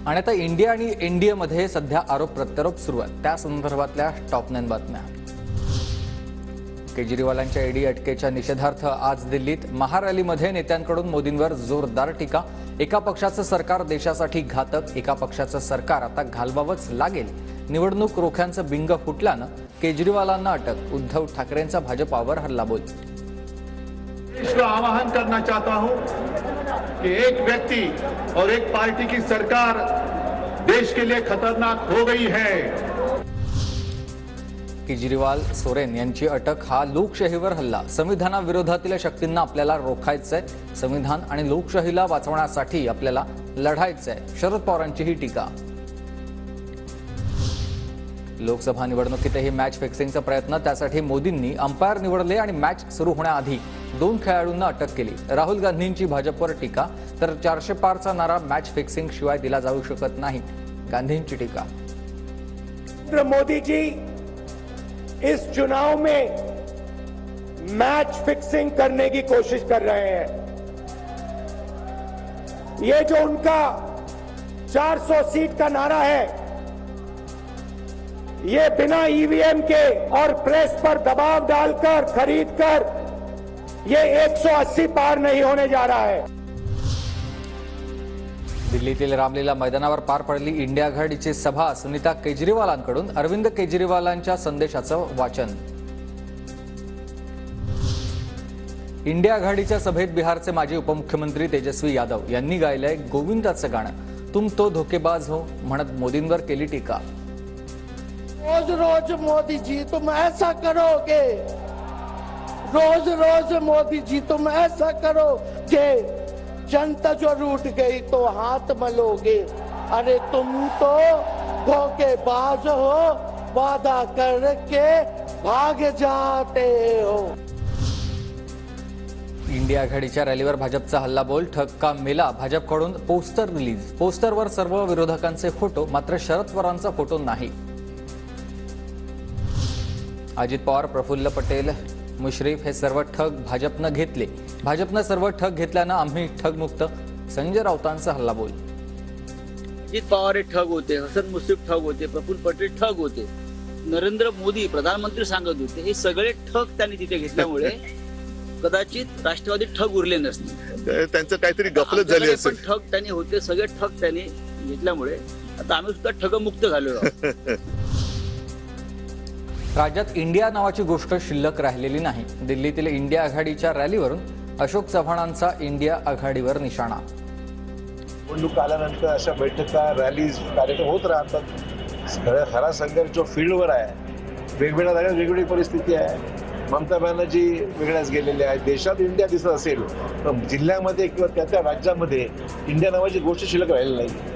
आणि आता इंडिया आणि एनडीए मध्ये सध्या आरोप प्रत्यारोप सुरू आहेत। त्या संदर्भातल्या टॉप 9 बातम्या। केजरीवालांच्या ईडी अटकेच्या निषेधार्थ आज दिल्लीत महारॅलीमध्ये नेत्यांकडून मोदींवर जोरदार टीका। एका पक्षाचं सरकार देशासाठी घातक, एका पक्षाचं सरकार आता घालवावंच लागेल। निवडणूक रोख्यांचं बिंग फुटल्यानं केजरीवालांना अटक। उद्धव ठाकरेंचा भाजपावर हल्लाबोल। देश को आह्वान करना चाहता हूं कि एक व्यक्ति और एक पार्टी की सरकार देश के लिए खतरनाक हो गई है। केजरीवाल सोरेन यांची अटक हा लोकशाहीवर हल्ला। संविधानाविरोधातील शक्तींना आपल्याला रोखायचंय। संविधान आणि लोकशाहीला वाचवण्यासाठी आपल्याला लढायचंय। शरद पवारांची ही टीका। लोकसभा निवडणुकीतही मॅच फिक्सिंगचा प्रयत्न। त्यासाठी मोदींनी अंपायर निवडले आणि मॅच सुरू होण्याआधी 2 खेळाडूंना अटक केली। राहुल गांधींची भाजपवर टीका। तर 400 पारचा नारा मॅच फिक्सिंग शिवाय दिला जाऊ शकत नाही। गांधींची टीका। मोदी जी इस चुनाव में मैच फिक्सिंग करने की कोशिश कर रहे हैं। ये जो उनका 400 सीट का नारा है, ये बिना ईवीएम के और प्रेस पर दबाव डालकर खरीदकर ये 180 पार नहीं होने जा रहा है। दिल्लीतील रामलीला मैदानावर पार पडली इंडिया आघाडीची सभा। सुनीता केजरीवालांकडून अरविंद केजरीवालांच्या संदेशाचं वाचन। इंडिया आघाडीच्या सभेत बिहारचे माजी उपमुख्यमंत्री तेजस्वी यादव यांनी गायलंय गोविंदाचं गाणं। तुम तो धोकेबाज हो म्हणत मोदींवर केली टीका। रोज रोज मोदी जी तुम ऐसा करोगे, रोज रोज मोदी जी तुम ऐसा करोगे, जनता जो रूठ गई तो हाथ मलोगे। अरे तुम तो धोखेबाज हो, वादा करके भाग जाते हो। इंडिया आघाडीच्या रॅलीवर भाजपचा हल्लाबोल। ठक्का मेला। भाजपकडून पोस्टर रिलीज। पोस्टरवर सर्व विरोधकांचे फोटो, मात्र शरद पवारांचा फोटो नाही। अजित पवार, प्रफुल्ल पटेल, मुश्रीफ हे सर्व ठग भाजपनं घेतले। भाजपनं सर्व ठग घेतल्यानं आम्ही ठगमुक्त। संजय राऊतांचा हल्लाबोल। अजित पवार हे ठग होते, हसन मुश्रीफ ठग होते, प्रफुल्ल पटेल ठग होते, नरेंद्र मोदी प्रधानमंत्री सांगत होते, हे सगळे ठग त्यांनी तिथे घेतल्यामुळे कदाचित राष्ट्रवादी ठग उरले नसते। त्यांचं काहीतरी गफलत झाली असेल। ठग त्यांनी होते, सगळे ठग त्यांनी घेतल्यामुळे आता आम्ही सुद्धा ठगमुक्त झालो आहोत। राज्यात इंडिया नावाची गोष्ट शिल्लक राहिलेली नाही। दिल्लीतील इंडिया आघाडीच्या रॅलीवरून अशोक चव्हाणांचा इंडिया आघाडीवर निशाणा। निवडणूक आल्यानंतर अशा बैठका, रॅलीज, कार्यक्रम होत राहतात। खरा संघर्ष जो फील्डवर आहे, वेगवेगळ्या जागेत वेगवेगळी परिस्थिती आहे। ममता बॅनर्जी वेगळ्याच गेलेल्या आहेत। देशात इंडिया दिसत असेल तर जिल्ह्यामध्ये किंवा त्या राज्यामध्ये इंडिया नावाची गोष्ट शिल्लक राहिलेली नाही।